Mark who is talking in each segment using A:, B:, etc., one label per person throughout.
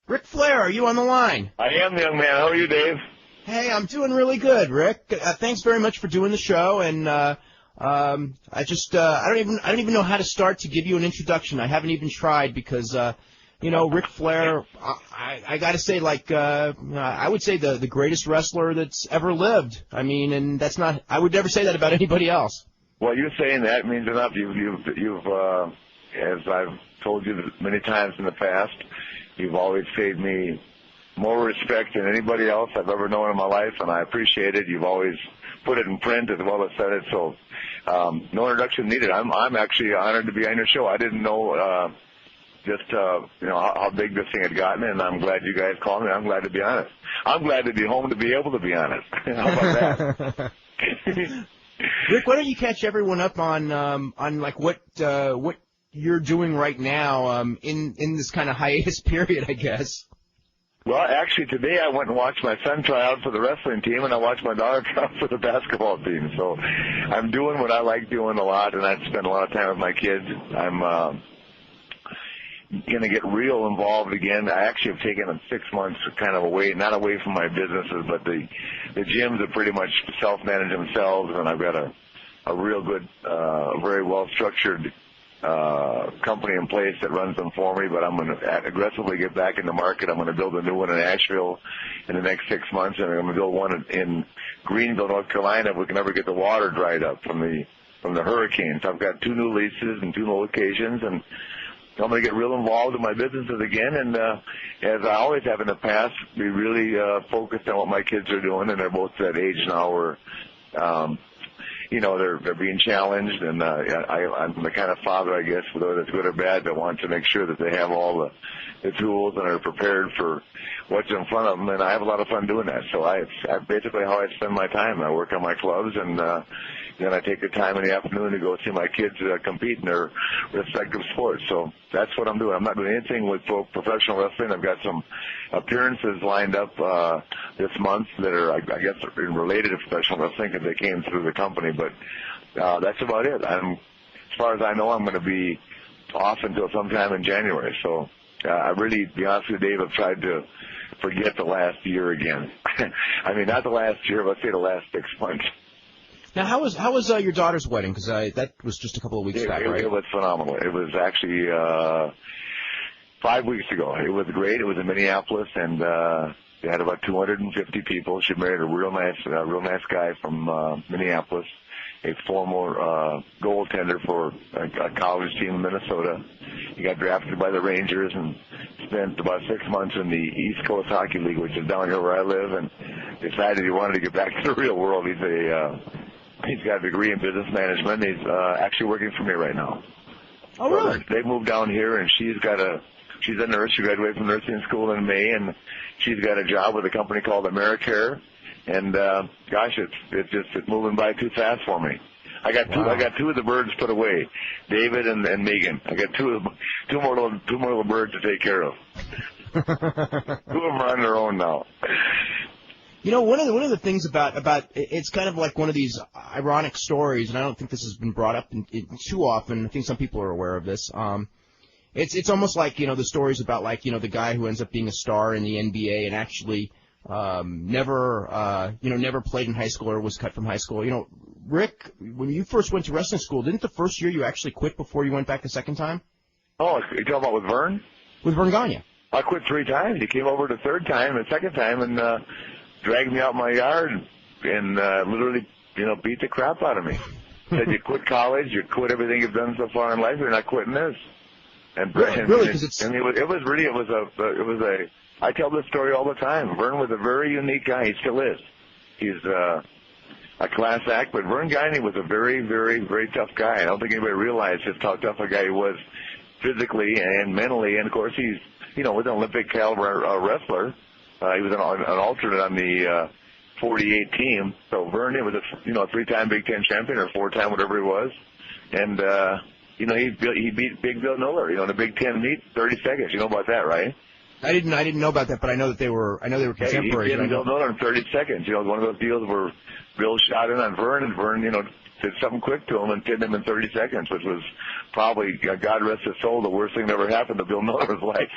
A: Ric Flair, are you on the line?
B: I am, young man. How are you, Dave?
A: Hey, I'm doing really good, Rick. Thanks very much for doing the show, and I don't even know how to start to give you an introduction. I haven't even tried because Ric Flair, I got to say, I would say the greatest wrestler that's ever lived. I mean, and that's not, I would never say that about anybody else.
B: Well, you saying that means enough. You've as I've told you many times in the past, you've always paid me more respect than anybody else I've ever known in my life, and I appreciate it. You've always put it in print as well as said it, so no introduction needed. I'm actually honored to be on your show. I didn't know how big this thing had gotten, and I'm glad you guys called me. I'm glad to be honest. I'm glad to be home to be able to be honest. How about that?
A: Rick, why don't you catch everyone up on what you're doing right now in this kind of hiatus period, I guess.
B: Well, actually, today I went and watched my son try out for the wrestling team, and I watched my daughter try out for the basketball team. So I'm doing what I like doing a lot, and I spend a lot of time with my kids. I'm going to get real involved again. I actually have taken 6 months kind of away, not away from my businesses, but the gyms are pretty much self-manage themselves, and I've got a real good, very well-structured company in place that runs them for me, but I'm going to aggressively get back in the market. I'm going to build a new one in Asheville in the next 6 months, and I'm going to build one in Greenville, North Carolina, if we can ever get the water dried up from the hurricanes. I've got 2 new leases and 2 new locations, and I'm going to get real involved in my businesses again, and as I always have in the past, be really focused on what my kids are doing, and they're both at that age now where they're being challenged, and I'm the kind of father, I guess, whether it's good or bad, that wants to make sure that they have all the tools and are prepared for what's in front of them, and I have a lot of fun doing that. So I basically how I spend my time. I work on my clubs, and then I take the time in the afternoon to go see my kids compete in their respective sports. So that's what I'm doing. I'm not doing anything with professional wrestling. I've got some appearances lined up this month that are, I guess, related to professional wrestling because they came through the company. But that's about it. As far as I know, I'm going to be off until sometime in January. So I really, to be honest with you, Dave, I've tried to forget the last year again. I mean, not the last year, but say the last 6 months.
A: Now, how was your daughter's wedding? Because that was just a couple of weeks back, right?
B: It was phenomenal. It was actually 5 weeks ago. It was great. It was in Minneapolis, and they had about 250 people. She married a real nice guy from Minneapolis, a former goaltender for a college team in Minnesota. He got drafted by the Rangers and spent about 6 months in the East Coast Hockey League, which is down here where I live, and decided he wanted to get back to the real world. He's got a degree in business management. He's actually working for me right now.
A: Oh, really?
B: They moved down here, and she's a nurse. She graduated from nursing school in May, and she's got a job with a company called AmeriCare. And gosh, it's moving by too fast for me. I got two of the birds put away, David and Megan. I got two more little birds to take care of. 2 of them are on their own now.
A: You know, one of the things about it's kind of like one of these ironic stories, and I don't think this has been brought up in too often. I think some people are aware of this. It's almost like, the stories about the guy who ends up being a star in the NBA and actually never played in high school or was cut from high school. Rick, when you first went to wrestling school, didn't the first year you actually quit before you went back the second time?
B: Oh, you're talking about with Vern?
A: With Vern Gagne.
B: I quit 3 times. He came over the third time and second time and dragged me out my yard and literally, beat the crap out of me. Said you quit college, you quit everything you've done so far in life, you're not quitting this. And
A: really, because it's
B: I tell this story all the time. Vern was a very unique guy. He still is. He's a class act, but Vern Gagne was a very, very, very tough guy. I don't think anybody realized just how tough a guy he was physically and mentally. And of course, he's was an Olympic caliber wrestler. He was an alternate on the 48 team. So Vern was a 3-time Big Ten champion or 4-time whatever he was, and he beat Big Bill Miller. In the Big Ten meet, 30 seconds. You know about that, right?
A: I didn't know about that, but I know that they were contemporaries.
B: He beat Bill Miller in 30 seconds. One of those deals where Bill shot in on Vern, and Vern did something quick to him and pinned him in 30 seconds, which was probably, God rest his soul, the worst thing that ever happened to Bill Miller's life.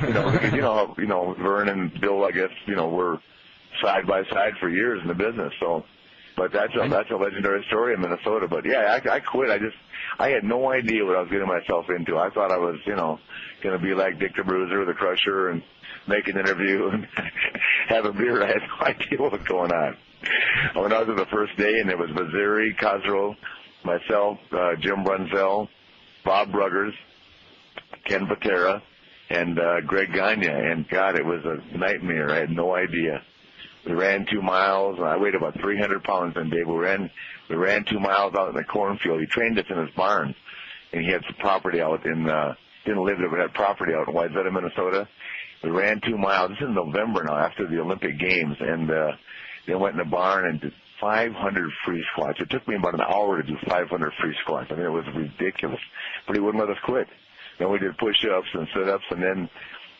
B: Because Vern and Bill, I guess, were side by side for years in the business. So, but that's a legendary story in Minnesota. But yeah, I quit. I had no idea what I was getting myself into. I thought I was, going to be like Dick the Bruiser, the Crusher, and make an interview and have a beer. I had no idea what was going on. When I was there the first day, and there was Missouri, Cosgrove, myself, Jim Brunzell, Bob Ruggers, Ken Patera, and Greg Gagne. And God, it was a nightmare. I had no idea. We ran 2 miles. I weighed about 300 pounds then, Dave. We ran 2 miles out in the cornfield. He trained us in his barn, and he had some property out in, didn't live there, but had property out in Wayzata, Minnesota. We ran 2 miles. This is November now, after the Olympic Games, and then went in the barn and did 500 free squats. It took me about an hour to do 500 free squats. I mean, it was ridiculous, but he wouldn't let us quit. Then we did push-ups and sit-ups, and then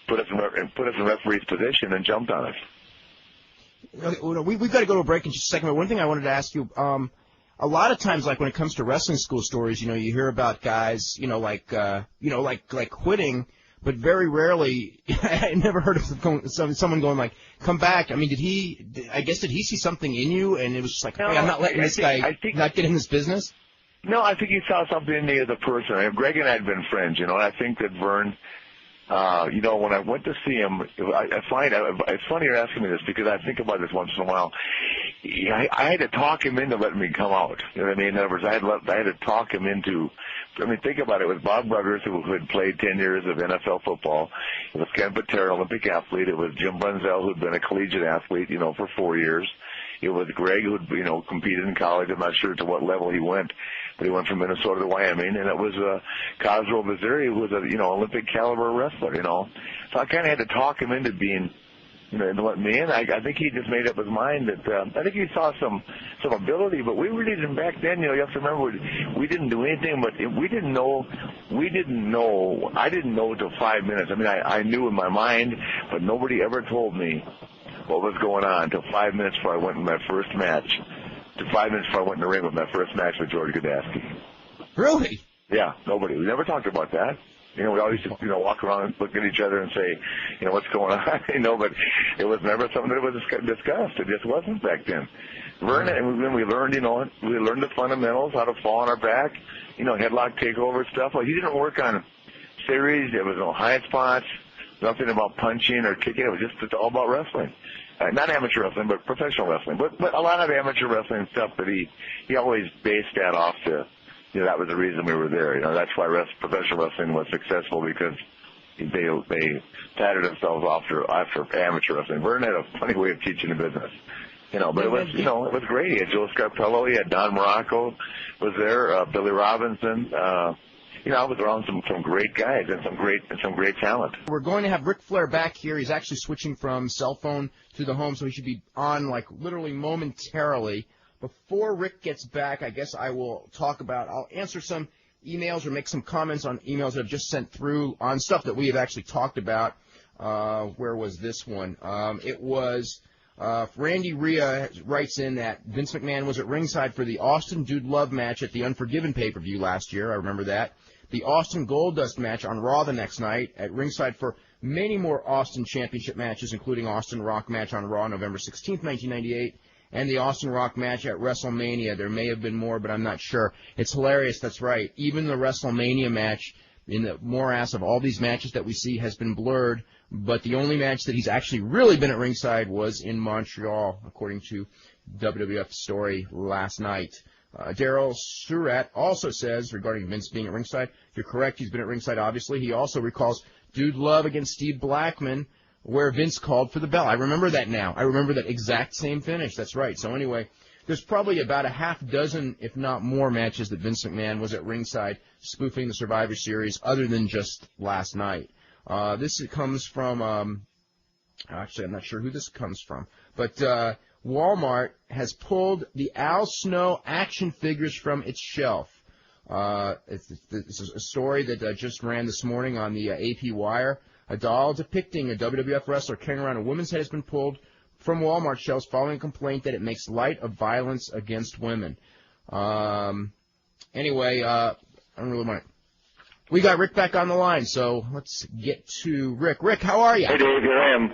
B: put us in referee's position and jumped on us.
A: We've got to go to a break in just a second, but one thing I wanted to ask you, a lot of times, like when it comes to wrestling school stories, you hear about guys, like quitting, but very rarely, I never heard of someone going like, come back. I mean, did he see something in you, and it was just like, hey, I'm not letting this guy not get in this business?
B: No, I think he saw something in me as a person. I mean, Greg and I had been friends, and I think that Vern, when I went to see him, it's funny you're asking me this because I think about this once in a while. I had to talk him into letting me come out. You know what I mean? In other words, I had to talk him into. I mean, think about it. It was Bob Ruggers, who had played 10 years of NFL football. It was Ken Patera, Olympic athlete. It was Jim Brunzell, who'd been a collegiate athlete, for 4 years. It was Greg, who'd, competed in college. I'm not sure to what level he went, but he went from Minnesota to Wyoming. And it was Cosgrove, Missouri, who was a, Olympic caliber wrestler, So I kind of had to talk him into being, and let me in. I think he just made up his mind that I think he saw some ability, but we really didn't back then. You have to remember we didn't do anything, but we didn't know. I didn't know until 5 minutes. I mean, I knew in my mind, but nobody ever told me what was going on until 5 minutes before I went in my first match. To 5 minutes before I went in the ring with my first match with George Godasky.
A: Really?
B: Yeah, nobody. We never talked about that. We always used to, walk around and look at each other and say, what's going on, but it was never something that was discussed. It just wasn't back then. Vern, and then we learned, we learned the fundamentals, how to fall on our back, headlock takeover stuff. Well, he didn't work on series. There was no high spots, nothing about punching or kicking. It was just all about wrestling. Not amateur wrestling, but professional wrestling. But a lot of amateur wrestling stuff that he always based that off to, that was the reason we were there. That's why professional wrestling was successful, because they patted themselves after amateur wrestling. Vern had a funny way of teaching the business. But it was, it was great. He had Joe Scarpello, he had Don Morocco was there, Billy Robinson. I was around some great guys and some great talent.
A: We're going to have Ric Flair back here. He's actually switching from cell phone to the home, so he should be on literally momentarily. Before Rick gets back, I guess I'll answer some emails or make some comments on emails that I've just sent through on stuff that we have actually talked about. Where was this one? It was Randy Rhea writes in that Vince McMahon was at ringside for the Austin Dude Love match at the Unforgiven pay-per-view last year. I remember that. The Austin Goldust match on Raw the next night, at ringside for many more Austin Championship matches, including Austin Rock match on Raw November 16th, 1998, and the Austin Rock match at WrestleMania. There may have been more, but I'm not sure. It's hilarious, that's right. Even the WrestleMania match, in the morass of all these matches that we see, has been blurred, but the only match that he's actually really been at ringside was in Montreal, according to WWF Story last night. Daryl Surratt also says, regarding Vince being at ringside, you're correct, he's been at ringside, obviously. He also recalls Dude Love against Steve Blackman, where Vince called for the bell. I remember that now. I remember that exact same finish. That's right. So anyway, there's probably about a half dozen, if not more, matches that Vince McMahon was at ringside spoofing the Survivor Series, other than just last night. This comes from, actually, I'm not sure who this comes from, but Walmart has pulled the Al Snow action figures from its shelf. This is a story that just ran this morning on the AP Wire. A doll depicting a WWF wrestler carrying around a woman's head has been pulled from Walmart shelves following a complaint that it makes light of violence against women. Anyway, I don't really want to. We got Rick back on the line, so let's get to Rick. Rick, how are you?
B: Hey, Dave, here I am.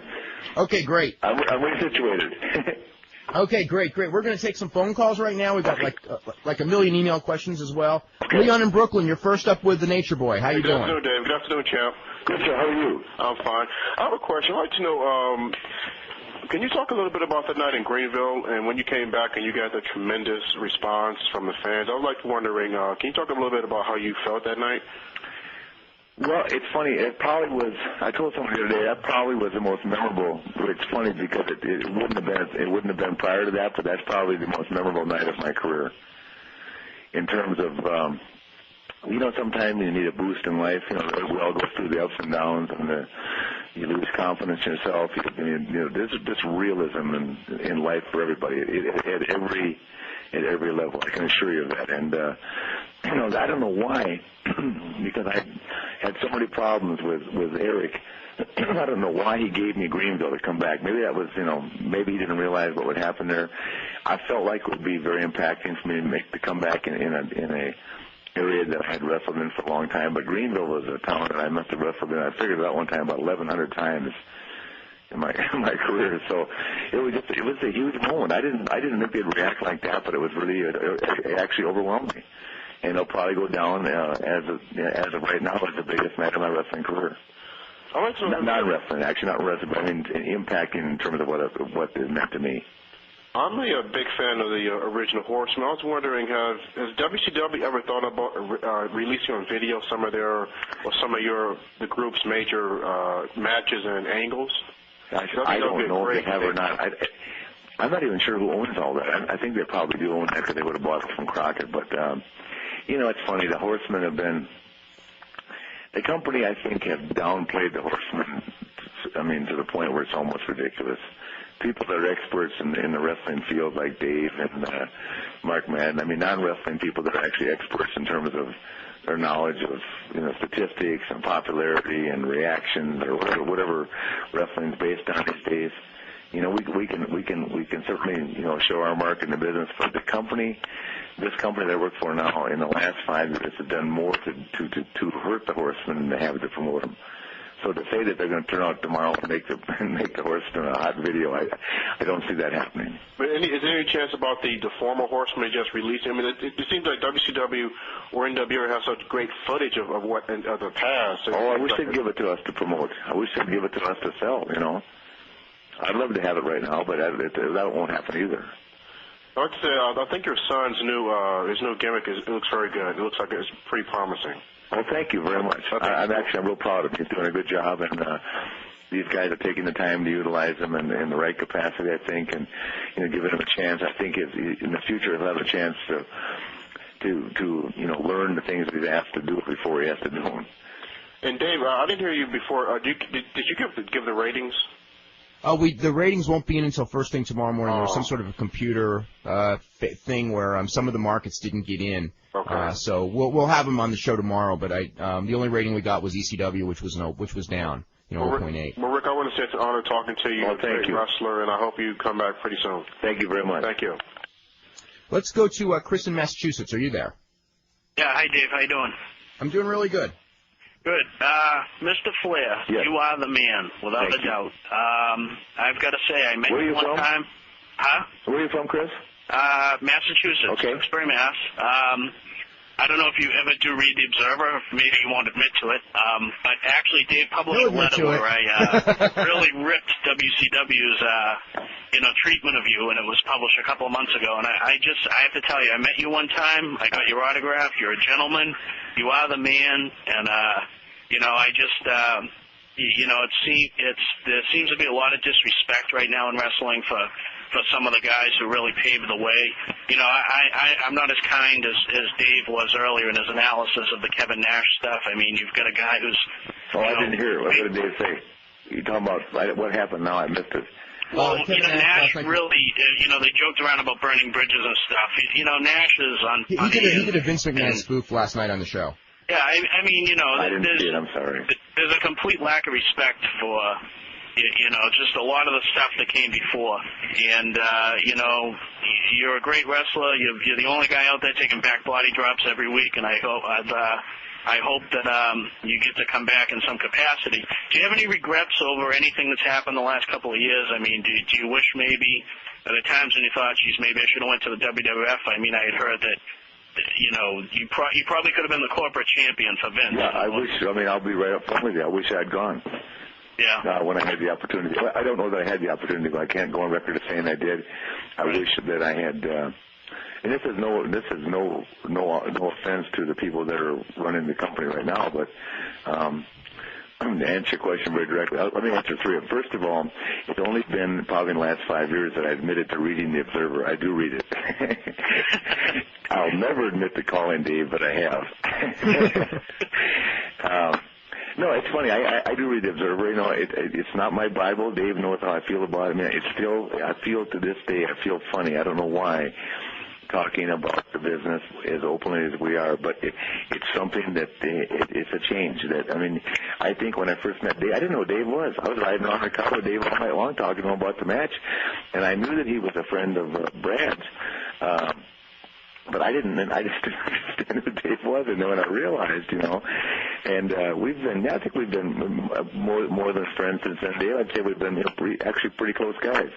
A: Okay, great.
B: I'm resituated.
A: Okay, great. We're going to take some phone calls right now. We've got like a million email questions as well. Okay. Leon in Brooklyn, you're first up with the Nature Boy. How you doing?
C: Good afternoon, Dave. Good afternoon, champ.
B: Good, sir. How are you?
C: I'm fine. I have a question. I'd like to know, can you talk a little bit about that night in Greenville and when you came back and you got the tremendous response from the fans? I was wondering, can you talk a little bit about how you felt that night?
B: Well, it's funny. It probably was. I told somebody the other day that probably was the most memorable. It's funny because it wouldn't have been. It wouldn't have been prior to that, but that's probably the most memorable night of my career. In terms of, sometimes you need a boost in life. We all go through the ups and downs, and you lose confidence in yourself. There's this realism in life for everybody at every level. I can assure you of that. And I don't know why, because I had so many problems with Eric. I don't know why he gave me Greenville to come back. Maybe that was, maybe he didn't realize what would happen there. I felt like it would be very impacting for me to come back in a area that I had wrestled in for a long time. But Greenville was a town that I must have wrestled in. I figured it out one time about 1,100 times in my career. So it was a huge moment. I didn't think they'd react like that, but it was really it actually overwhelmed me. And it'll probably go down as of right now as the biggest match of my wrestling career. Not wrestling, actually not wrestling, but I mean impacting in terms of what it meant to me.
C: I'm a big fan of the original Horsemen. I was wondering, has WCW ever thought about releasing on video some of the group's major matches and angles?
B: I don't know if they have or not. I'm not even sure who owns all that. I think they probably do own that because they would have bought it from Crockett. But, it's funny. The Horsemen have been – the company, I think, have downplayed the Horsemen, to the point where it's almost ridiculous. People that are experts in the wrestling field like Dave and Mark Madden, non-wrestling people that are actually experts in terms of their knowledge of statistics and popularity and reactions or whatever wrestling's based on these days. We can certainly show our mark in the business, but this company that I work for now in the last 5 years have done more to hurt the Horsemen than they have to promote them. So to say that they're going to turn out tomorrow and make the Horsemen a hot video, I don't see that happening.
C: But is there any chance about the former Horsemen just releasing? It seems like WCW or NWA has such great footage of the past.
B: I wish they'd give it to us to promote. I wish they'd give it to us to sell. I'd love to have it right now, but that won't happen either.
C: I think your son's new gimmick looks very good. It looks like it's pretty promising.
B: Well, thank you very much. I'm real proud of him. He's doing a good job, and these guys are taking the time to utilize him in the right capacity, I think, and giving him a chance. I think in the future he'll have a chance to learn the things that he's asked to do before he has to do them.
C: And Dave, I didn't hear you before. Did you give the ratings?
A: The ratings won't be in until first thing tomorrow morning. There's some sort of a computer thing where some of the markets didn't get in.
C: Okay.
A: So we'll have them on the show tomorrow. But the only rating we got was ECW, which was down, 0.8.
C: Well, Rick, I want to say it's an honor talking to you.
B: Well, thank you,
C: wrestler, and I hope you come back pretty soon.
B: Thank you very much.
C: Thank you.
A: Let's go to Chris in Massachusetts. Are you there?
D: Yeah. Hi, Dave. How you doing?
A: I'm doing really good.
D: Good. Mr. Flair,
B: yes.
D: You are the man, without a doubt. I've got to say, I met
B: you
D: one
B: from?
D: time. Huh?
B: Where are you from, Chris?
D: Massachusetts.
B: Okay.
D: Tewksbury, Mass. I don't know if you ever do read The Observer. Maybe you won't admit to it. But actually, Dave published a letter where I really ripped WCW's treatment of you, and it was published a couple of months ago. And I have to tell you, I met you one time. I got your autograph. You're a gentleman. You are the man. And there seems to be a lot of disrespect right now in wrestling for some of the guys who really paved the way. I'm not as kind as Dave was earlier in his analysis of the Kevin Nash stuff. You've got a guy who's...
B: I didn't hear it. What did Dave say? You're talking about what happened now? I missed it.
D: Well, Nash really, they joked around about burning bridges and stuff. Nash is on...
A: He did a Vince McMahon spoof last night on the show.
D: Yeah,
B: I didn't see it. I'm sorry.
D: There's a complete lack of respect for just a lot of the stuff that came before. And, you're a great wrestler. You're the only guy out there taking back body drops every week, and I hope that you get to come back in some capacity. Do you have any regrets over anything that's happened the last couple of years? I mean, do you wish maybe at the times when you thought, geez, maybe I should have went to the WWF? I mean, I had heard that, you probably could have been the corporate champion for Vince.
B: Yeah, I'll be right up front with you. I wish I had gone.
D: Yeah.
B: When I had the opportunity. I don't know that I had the opportunity, but I can't go on record as saying I did. I wish that I had. And this is no offense to the people that are running the company right now, but I'm going to answer your question very directly. Let me answer three. First of all, it's only been probably in the last 5 years that I admitted to reading the Observer. I do read it. I'll never admit to calling Dave, but I have. No, it's funny. I do read the Observer. It's not my Bible. Dave knows how I feel about it. I mean, I feel to this day, I feel funny. I don't know why, talking about the business as openly as we are, but it's something that it's a change. I think when I first met Dave, I didn't know who Dave was. I was riding on the car with Dave all night long talking to him about the match, and I knew that he was a friend of Brad's. But I just didn't understand who Dave was, and then when I realized, and I think we've been more than friends since then. Dave, I'd say we've been actually pretty close guys.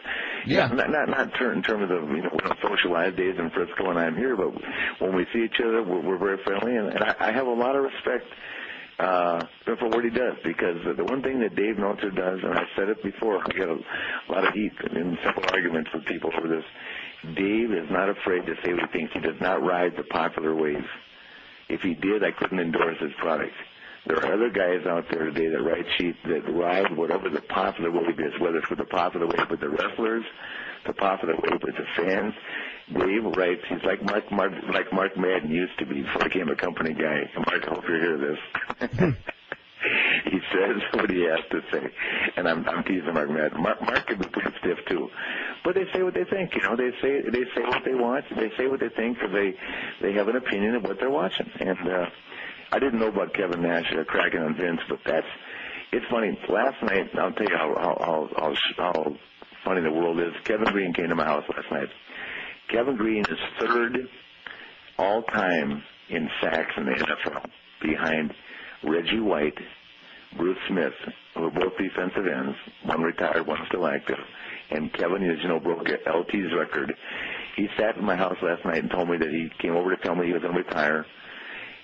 A: Yeah.
B: Not in terms of we don't socialize. Dave's in Frisco and I'm here, but when we see each other, we're very friendly, and I have a lot of respect for what he does, because the one thing that Dave Meltzer does, and I've said it before, I get a lot of heat in several arguments with people over this. Dave is not afraid to say what he thinks. He does not ride the popular wave. If he did, I couldn't endorse his product. There are other guys out there today that ride whatever the popular wave is, whether it's with the popular wave with the wrestlers, the popular wave with the fans. Dave writes, he's like Mark Madden used to be before he became a company guy. Mark, I hope you hear this. He says what he has to say, and I'm teasing Mark Madden. Mark can be pretty stiff too, but they say what they think. They say what they want. They say what they think, because they have an opinion of what they're watching. And I didn't know about Kevin Nash cracking on Vince, but it's funny. Last night, I'll tell you how funny the world is. Kevin Green came to my house last night. Kevin Green is third all time in sacks in the NFL, behind Reggie White, Bruce Smith, who are both defensive ends, one retired, one still active, and Kevin, broke LT's record. He sat in my house last night and told me that he came over to tell me he was going to retire.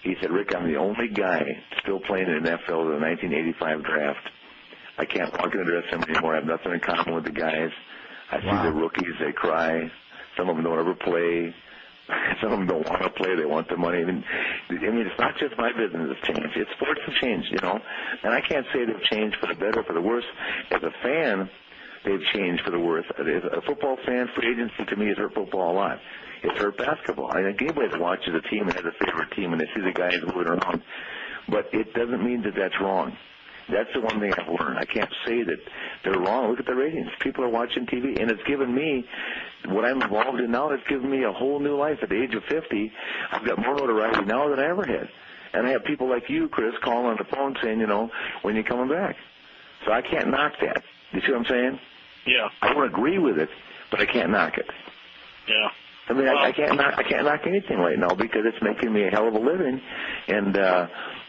B: He said, Rick, I'm the only guy still playing in the NFL of the 1985 draft. I can't walk in the dressing room anymore. I have nothing in common with the guys. I see the rookies, they cry. Some of them don't ever play. Some of them don't want to play. They want the money. I mean, it's not just my business that's changed. It's sports has changed, And I can't say they've changed for the better or for the worse. As a fan, they've changed for the worse. As a football fan, free agency to me has hurt football a lot. It's hurt basketball. I think anybody that watches a team and has a favorite team and they see the guys moving around, but it doesn't mean that that's wrong. That's the one thing I've learned. I can't say that they're wrong. Look at the ratings. People are watching TV, and it's given me what I'm involved in now. It's given me a whole new life. At the age of 50, I've got more notoriety now than I ever had. And I have people like you, Chris, calling on the phone saying, when you're coming back. So I can't knock that. You see what I'm saying?
D: Yeah.
B: I don't agree with it, but I can't knock it.
D: Yeah.
B: I mean, I can't knock anything right now because it's making me a hell of a living. And,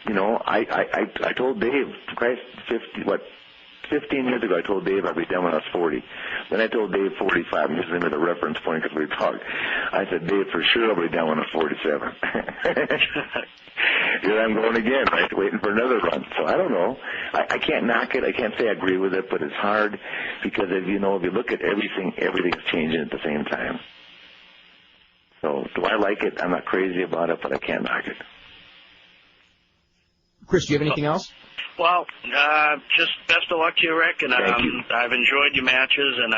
B: I told Dave, Christ, 15 years ago, I told Dave I'd be done when I was 40. Then I told Dave 45, and this is the reference point because we talked. I said, Dave, for sure I'll be done when I'm 47. Here I'm going again, right, waiting for another run. So I don't know. I can't knock it. I can't say I agree with it, but it's hard because, if you look at everything's changing at the same time. So do I like it? I'm not crazy about it, but I can't knock it.
A: Chris, do you have anything else?
D: Well, just best of luck to you, Rick, and I've enjoyed your matches, and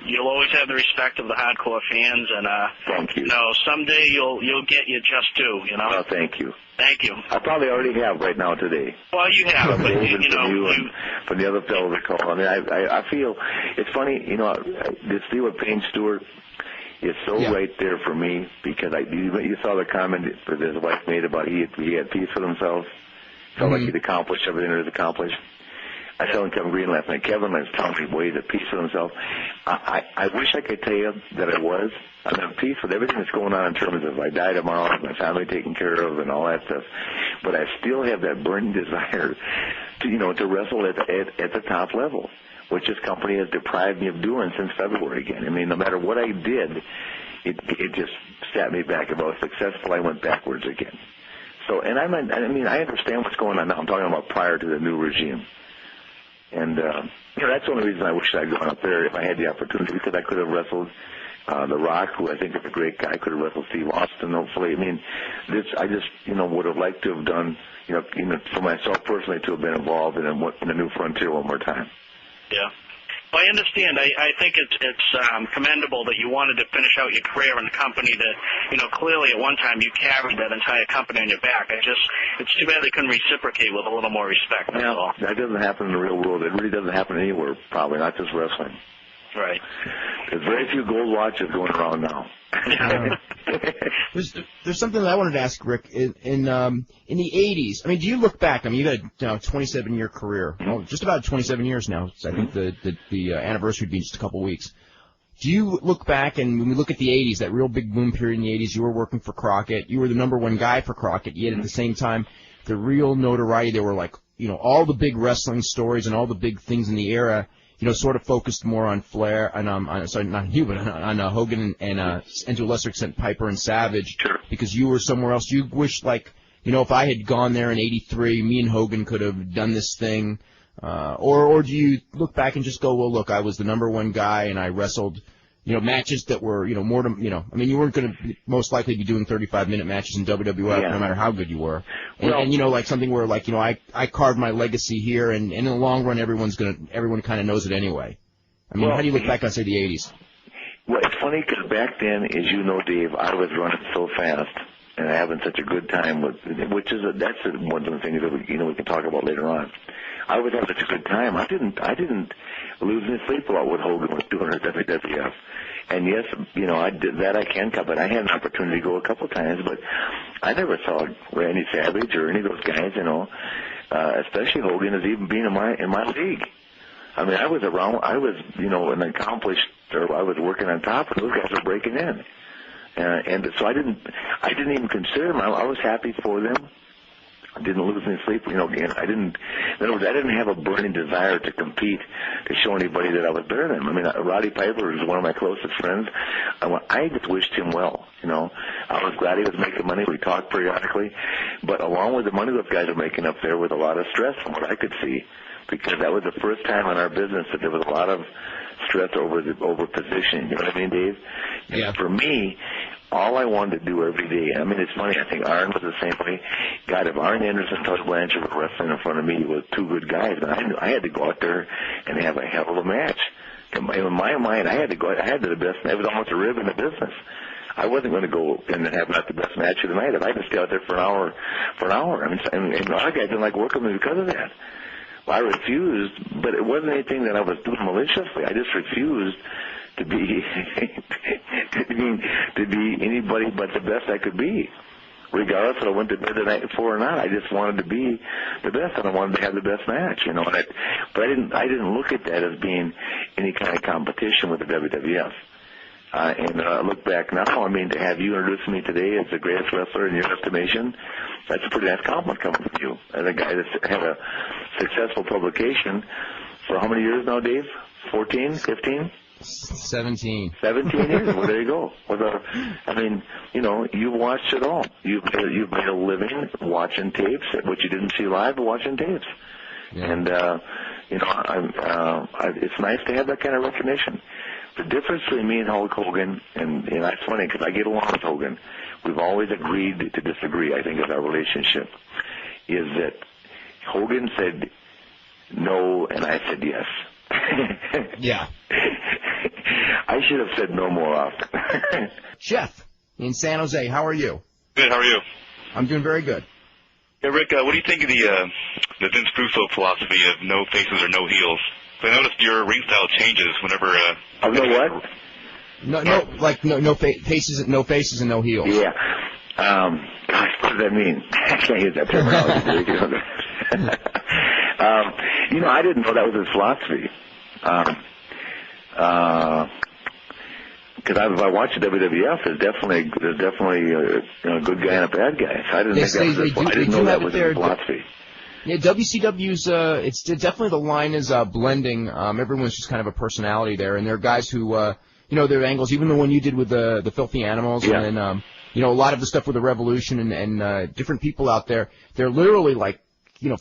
D: you'll always have the respect of the hardcore fans, and
B: thank you.
D: Someday you'll get your just due.
B: Oh, thank you.
D: Thank you.
B: I probably already have right now today.
D: Well, you have, but
B: and from the other fellows that call. I mean, I feel it's funny, this deal with Payne Stewart is so right there for me because you saw the comment that his wife made about he had peace with himself. Felt like he'd accomplished everything there is accomplished. I saw Kevin Green last night. Kevin was telling me ways at peace with himself. I wish I could tell you that I was. I'm at peace with everything that's going on in terms of if I die tomorrow, my family taken care of, and all that stuff. But I still have that burning desire to wrestle at the top level, which this company has deprived me of doing since February again. I mean, no matter what I did, it just sat me back. If I was successful, I went backwards again. So, and I understand what's going on now. I'm talking about prior to the new regime. And, that's the only reason I wish I'd gone up there if I had the opportunity, because I could have wrestled The Rock, who I think is a great guy. I could have wrestled Steve Austin, hopefully. I mean, I just would have liked to have done, for myself personally, to have been involved in a new frontier one more time.
D: Yeah. Well, I understand. I think it's commendable that you wanted to finish out your career in a company that, clearly at one time you carried that entire company on your back. It's too bad they couldn't reciprocate with a little more respect. That's all.
B: That doesn't happen in the real world. It really doesn't happen anywhere, probably, not just wrestling.
D: Right.
B: There's very few gold watches going around now.
A: There's something that I wanted to ask Rick in the 80s. I mean, do you look back? I mean, you had a 27-year career, just about 27 years now. I think the anniversary would be just a couple weeks. Do you look back, and when we look at the 80s, that real big boom period in the 80s, you were working for Crockett. You were the number one guy for Crockett. Yet at the same time, the real notoriety, there were all the big wrestling stories and all the big things in the era. Sort of focused more on Flair and not you, but on Hogan and to a lesser extent Piper and Savage, because you were somewhere else. You wish if I had gone there in '83, me and Hogan could have done this thing, or do you look back and just go, well, look, I was the number one guy and I wrestled, matches that were, more to, I mean, you weren't going to most likely be doing 35-minute matches in WWF, no matter how good you were. And something where, I carved my legacy here, and in the long run, everyone kind of knows it anyway. I mean, how do you look back on, say, the 80s?
B: Well, it's funny, because back then, as you know, Dave, I was running so fast and having such a good time that's one of the things that we can talk about later on. I was having such a good time. I didn't lose any sleep about what Hogan was doing at WWF. And yes, I did that. I can cover. I had an opportunity to go a couple times, but I never saw Randy Savage or any of those guys. Especially Hogan as even being in my league. I mean, I was around. I was an accomplished. Or I was working on top, and those guys were breaking in. And so I didn't even consider them. I was happy for them. I didn't lose any sleep. In other words, I didn't have a burning desire to compete, to show anybody that I was better than him. I mean, Roddy Piper is one of my closest friends. I just wished him well. I was glad he was making money. We talked periodically, but along with the money those guys were making up there was a lot of stress from what I could see, because that was the first time in our business that there was a lot of stress over positioning. You know what I mean, Dave?
A: Yeah.
B: And for me, all I wanted to do every day, I mean, it's funny, I think Arn was the same way. God, if Arn Anderson and Tony Blanchard were wrestling in front of me with two good guys, but I had to go out there and have a hell of a match. In my mind, I had to the best. It was almost a rib in the business. I wasn't going to go and have not the best match of the night if I had to stay out there for an hour. I mean, and our guys didn't like working with me because of that. Well, I refused, but it wasn't anything that I was doing maliciously. I just refused to be to be anybody but the best I could be, regardless if I went to bed the night before or not. I just wanted to be the best, and I wanted to have the best match, But I didn't look at that as being any kind of competition with the WWF. And I look back now, I mean, to have you introduce me today as the greatest wrestler in your estimation, that's a pretty nice compliment coming from you. As a guy that's had a successful publication for how many years now, Dave? 14? 15?
A: 17.
B: 17 years. Well, there you go. You've watched it all. You've made a living watching tapes, which you didn't see live, but watching tapes. Yeah. And it's nice to have that kind of recognition. The difference between me and Hulk Hogan, and that's funny because I get along with Hogan. We've always agreed to disagree, I think, in our relationship, is that Hogan said no and I said yes.
A: Yeah.
B: I should have said no more often.
A: Jeff, in San Jose, how are you?
E: Good, how are you?
A: I'm doing very good.
E: Yeah, Rick, what do you think of the Vince Russo philosophy of no faces or no heels? I noticed your ring style changes whenever...
B: Of no what?
A: No faces and no heels.
B: Yeah. Gosh, what does that mean? I can't use that terminology. I didn't know that was his philosophy. Because if I watch the WWF, there's definitely a good guy and a bad guy. So I didn't know that was his philosophy.
A: Yeah, WCW's, it's definitely the line is blending. Everyone's just kind of a personality there, and there are guys who, their angles, even the one you did with the Filthy Animals, and then, a lot of the stuff with the Revolution and different people out there, they're literally like, a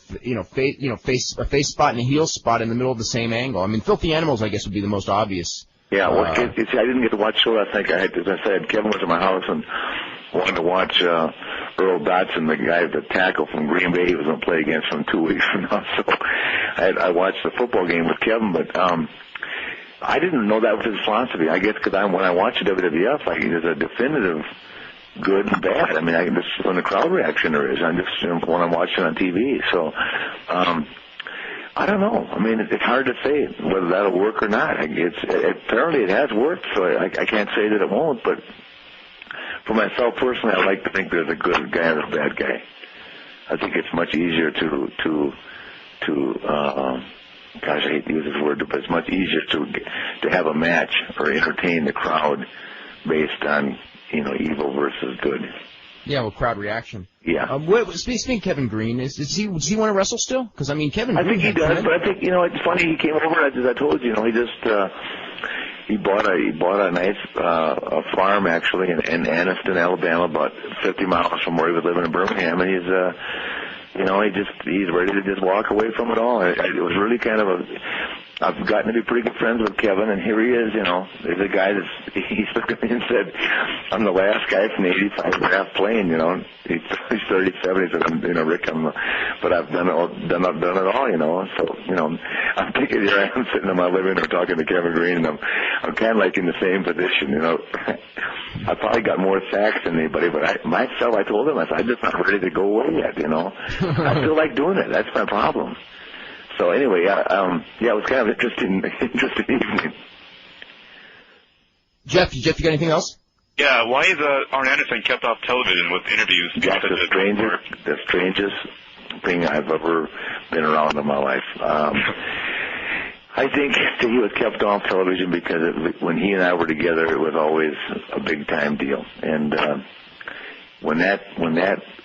A: face spot and a heel spot in the middle of the same angle. I mean, Filthy Animals, I guess, would be the most obvious.
B: Yeah, well, I didn't get to watch the show last night. As I said, Kevin was at my house and wanted to watch Earl Dotson, the guy, the tackle from Green Bay. He was going to play against him 2 weeks from now. So I watched the football game with Kevin, but I didn't know that was his philosophy. I guess because when I watch the WWF, there's a definitive good and bad. I mean, this is when the crowd reaction there is. I'm just when I'm watching on TV. So I don't know. I mean, it's hard to say whether that'll work or not. Apparently it has worked, so I can't say that it won't. But for myself personally, I like to think there's a good guy and a bad guy. I think it's much easier to gosh, I hate to use this word, but it's much easier to have a match or entertain the crowd based on evil versus good.
A: Yeah, well, crowd reaction.
B: Yeah.
A: Speaking of Kevin Green, does he want to wrestle still? Because Kevin.
B: I think he does, but I think it's funny. He came over, as I told you. He just he bought a nice farm actually in Anniston, Alabama, about 50 miles from where he was living in Birmingham, and he's he's ready to just walk away from it all. It was really kind of I've gotten to be pretty good friends with Kevin, and here he is, There's a guy he looked at me and said, I'm the last guy from the 85 draft plane, He's 37, he said, Rick, but I've done it all, So, I'm thinking here I am sitting in my living room talking to Kevin Green, and I'm kind of like in the same position, I probably got more sacks than anybody, but I told him, I'm just not ready to go away yet, I still like doing it. That's my problem. So anyway, it was kind of interesting evening.
A: Jeff, you got anything else?
E: Yeah, why is Arn Anderson kept off television with interviews?
B: That's the strangest thing I've ever been around in my life. I think that he was kept off television because when he and I were together, it was always a big time deal, and when that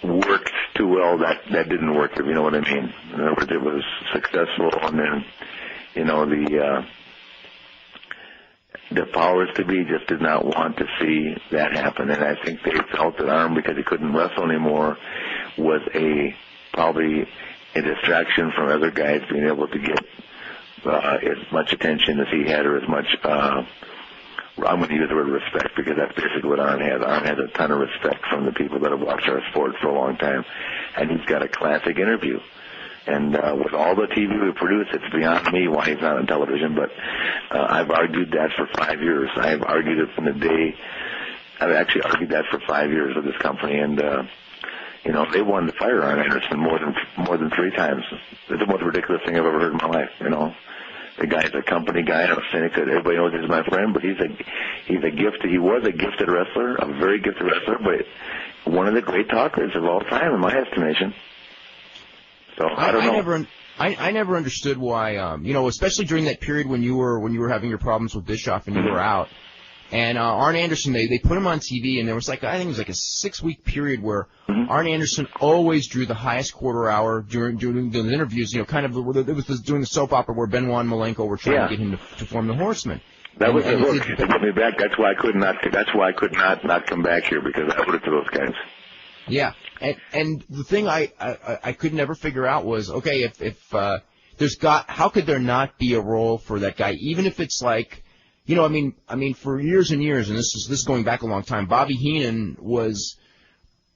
B: worked too well, that didn't work, if you know what I mean. In other words, it was successful, and then, the powers to be just did not want to see that happen, and I think they felt that Arn, because he couldn't wrestle anymore, was probably a distraction from other guys being able to get as much attention as he had, or as much I'm going to use the word respect, because that's basically what Arn has. Arn has a ton of respect from the people that have watched our sport for a long time, and he's got a classic interview. And with all the TV we produce, it's beyond me why he's not on television, but I've argued that for 5 years. I've argued it from the day. I've actually argued that for 5 years with this company, and they wanted to fire Arn Anderson more than 3 times. It's the most ridiculous thing I've ever heard in my life. The guy's a company guy, and I'm saying that everybody knows he's my friend, but he was a gifted wrestler, a very gifted wrestler, but one of the great talkers of all time, in my estimation. So I don't know.
A: I never understood why, especially during that period when you were having your problems with Bischoff and you were out. And Arn Anderson, they put him on TV, and there was I think it was like a 6-week period where Arn Anderson always drew the highest quarter hour during the interviews. It was doing the soap opera where Benoit and Malenko were trying to get him to form the Horsemen.
B: That was it. Look, they put me back. That's why I could not come back here, because I owed it to those guys. Yeah,
A: and the thing I could never figure out was, okay, if how could there not be a role for that guy, even if it's like. I mean, for years and years, and this is going back a long time, Bobby Heenan was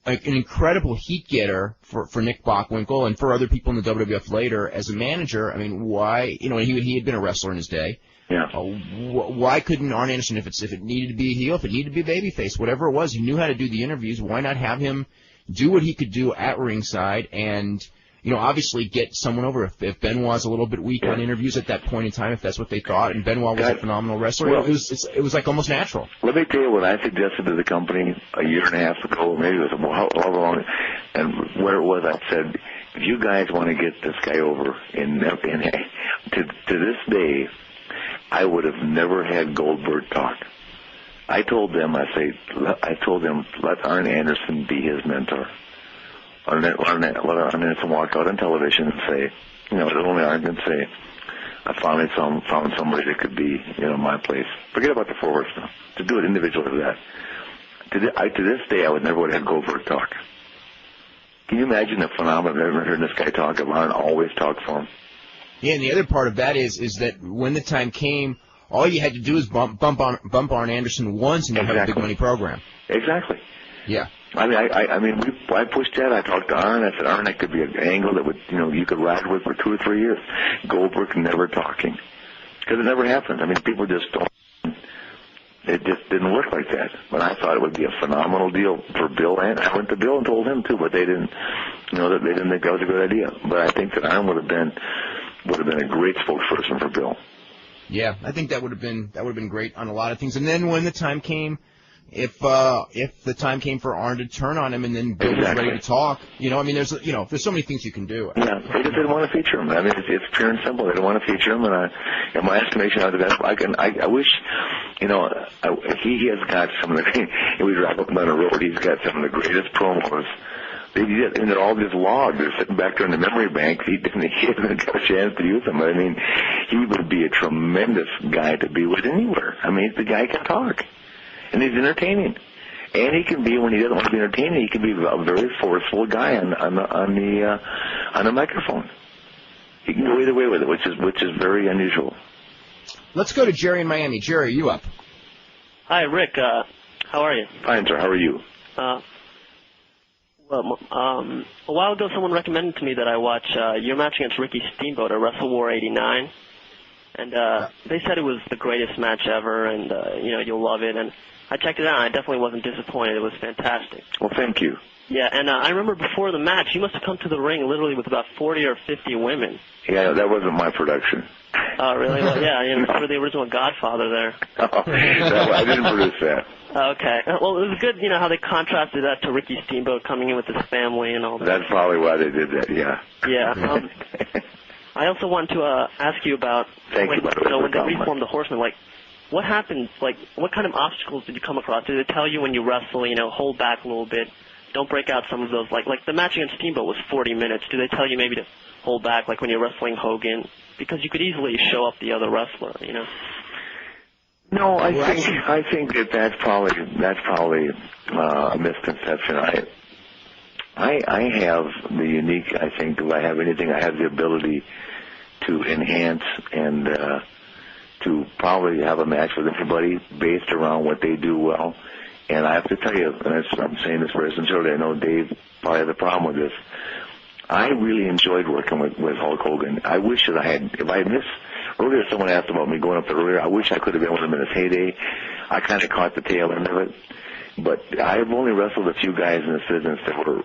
A: like an incredible heat getter for Nick Bockwinkel and for other people in the WWF later as a manager. I mean, why? He had been a wrestler in his day.
B: Yeah.
A: Why couldn't Arn Anderson, if it needed to be a heel, if it needed to be a babyface, whatever it was, he knew how to do the interviews. Why not have him do what he could do at ringside and obviously get someone over if Benoit's a little bit weak on interviews at that point in time, if that's what they thought, and Benoit was a phenomenal wrestler. Well, it was like almost natural.
B: Let me tell you what I suggested to the company a year and a half ago, maybe it was however long, and where it was, I said, if you guys want to get this guy over, and to this day, I would have never had Goldberg talk. I told them, let Arn Anderson be his mentor. Let Arn Anderson walk out on television and say, only Arn can say, I finally found somebody that could be, my place. Forget about the 4 Horsemen. To do it individually for that. To this day, I would never have had Goldberg talk. Can you imagine the phenomenon of never hearing this guy talk? If Arn always talked for him.
A: Yeah, and the other part of that is that when the time came, all you had to do is bump Arn Anderson once, and you have a big money program.
B: Exactly.
A: Yeah.
B: I pushed that. I talked to Arn. I said, Arn, that could be an angle that would, you could ride with for 2 or 3 years. Goldberg never talking, because it never happened. People just don't. It just didn't work like that. But I thought it would be a phenomenal deal for Bill, and I went to Bill and told him too. But they didn't, they didn't think that was a good idea. But I think that Arn would have been a great spokesperson for Bill.
A: Yeah, I think that would have been great on a lot of things. And then when the time came, if the time came for Arn to turn on him, and then Bill was ready to talk, there's so many things you can do.
B: Yeah, they just didn't want to feature him. It's pure and simple. They didn't want to feature him, and in my estimation, I wish, he has got some of the. We drive up and down the road. He's got some of the greatest promos. And they're all just logged. They're sitting back there in the memory bank. He hasn't got a chance to use them. He would be a tremendous guy to be with anywhere. The guy can talk. And he's entertaining. And he can be, when he doesn't want to be entertaining, he can be a very forceful guy on the microphone. He can go either way with it, which is very unusual.
A: Let's go to Jerry in Miami. Jerry, you up?
F: Hi, Rick. How are you?
B: Fine, sir. How are you?
F: A while ago, someone recommended to me that I watch your match against Ricky Steamboat at Wrestle War '89, and they said it was the greatest match ever, and you'll love it. And I checked it out, and I definitely wasn't disappointed. It was fantastic.
B: Well, thank you.
F: Yeah, and I remember before the match, you must have come to the ring literally with about 40 or 50 women.
B: Yeah, that wasn't my production.
F: Oh, really? Well, yeah, you were the original Godfather there.
B: I didn't produce that.
F: Okay. Well, it was good, how they contrasted that to Ricky Steamboat coming in with his family and all that.
B: That's probably why they did that, yeah.
F: Yeah. I also wanted to ask you about when they reformed the Horsemen, what happened? What kind of obstacles did you come across? Did they tell you when you wrestle, hold back a little bit, don't break out some of those, like the match against Steamboat was 40 minutes. Do they tell you maybe to hold back, like when you're wrestling Hogan? Because you could easily show up the other wrestler,
B: No, I think that's probably a misconception. I have the unique. I think if I have anything, I have the ability to enhance and to probably have a match with anybody based around what they do well. And I have to tell you, and I'm saying this very sincerely, I know Dave probably has a problem with this. I really enjoyed working with Hulk Hogan. I wish that if I had missed, earlier someone asked about me going up there earlier, I wish I could have been with him in his heyday. I kind of caught the tail end of it. But I've only wrestled a few guys in this business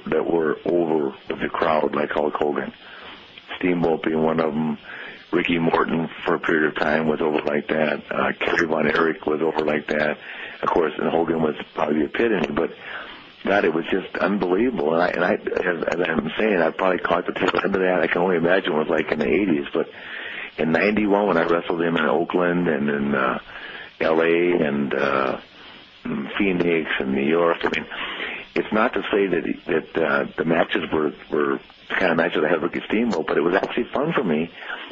B: that were over with the crowd like Hulk Hogan. Steamboat being one of them. Ricky Morton for a period of time was over like that. Kerry Von Erich was over like that. Of course, and Hogan was probably the epitome, but God, it was just unbelievable. And I, as I'm saying, I probably caught the tail end of that. I can only imagine what it was like in the 80s. But in 91, when I wrestled him in Oakland and in L.A. and Phoenix and New York, it's not to say that the matches were the kind of matches I had with Ricky Steamboat, but it was actually fun for me.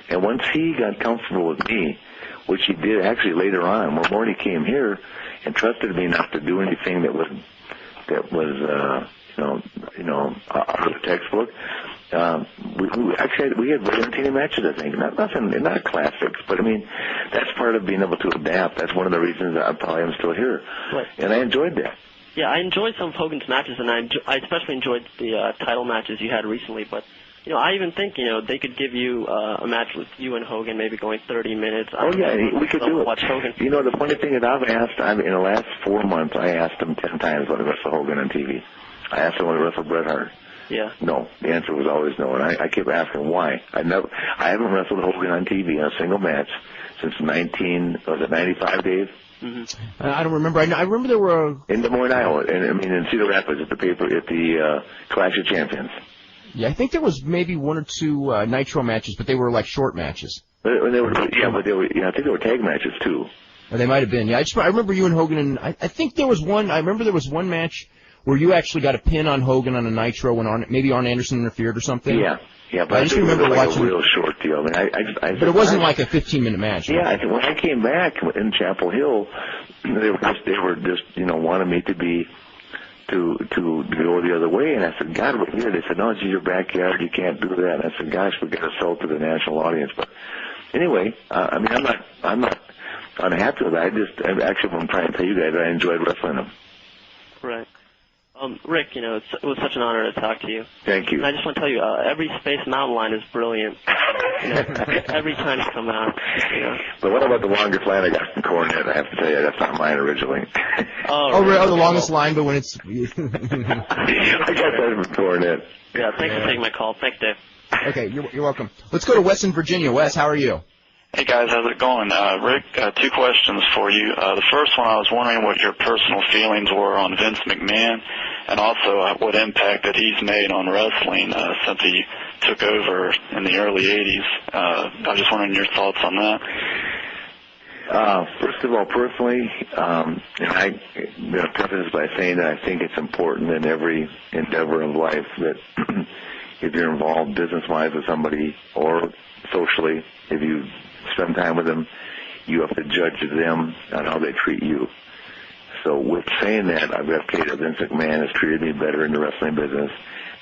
B: And once he got comfortable with me, which he did actually later on, when Morty came here and trusted me enough to do anything that was out of the textbook, we had very entertaining matches. I think not classics, but that's part of being able to adapt. That's one of the reasons I probably am still here, right. And I enjoyed that.
F: Yeah, I enjoyed some of Hogan's matches, and I especially enjoyed the title matches you had recently. But I even think they could give you a match with you and Hogan, maybe going 30 minutes.
B: We could do it.
F: Watch Hogan.
B: The funny thing is, I've asked. In the last 4 months, I asked him 10 times when to wrestle Hogan on TV. I asked him when to wrestle Bret Hart.
F: Yeah.
B: No, the answer was always no, and I kept asking why. I haven't wrestled Hogan on TV in a single match since 95, Dave?
A: Mm-hmm. I don't remember. I remember there were
B: in Des Moines, Iowa, and in Cedar Rapids at the Clash of Champions.
A: Yeah, I think there was maybe one or two Nitro matches, but they were like short matches.
B: I think they were tag matches too.
A: Or they might have been. Yeah, I remember you and Hogan, and I think there was one. I remember there was one match where you actually got a pin on Hogan on a Nitro when maybe Arn Anderson interfered or something.
B: Yeah, but
A: I just remember
B: it was
A: watching
B: a real short deal. I mean,
A: but it wasn't like a 15-minute match.
B: Yeah, right? When I came back in Chapel Hill, they were just wanted me to go the other way, and I said, God, what here? They said, no, it's your backyard, you can't do that. And I said, gosh, we got to sell to the national audience. But anyway, I mean, I'm not unhappy with that. Actually, what I'm trying to tell you guys, I enjoyed wrestling them.
F: Right. Rick, it was such an honor to talk to you.
B: Thank you.
F: And I just want to tell you, every Space Mountain line is brilliant. Every time you come out.
B: But what about the longest line I got from Cornette? I have to tell you, that's not mine originally.
A: Really? The longest line, but when it's...
B: I got that from Cornette.
F: Yeah, thanks for taking my call. Thanks, Dave.
A: Okay, you're welcome. Let's go to Wes in Virginia. Wes, how are you?
G: Hey guys, how's it going? Rick, two questions for you. The first one, I was wondering what your personal feelings were on Vince McMahon, and also what impact that he's made on wrestling since he took over in the early 80s. I was just wondering your thoughts on that.
B: First of all, personally, and I'm going to preface this by saying that I think it's important in every endeavor of life that if you're involved business-wise with somebody or socially, if you spend time with them, you have to judge them on how they treat you. So with saying that, I've got to say that Vince McMahon has treated me better in the wrestling business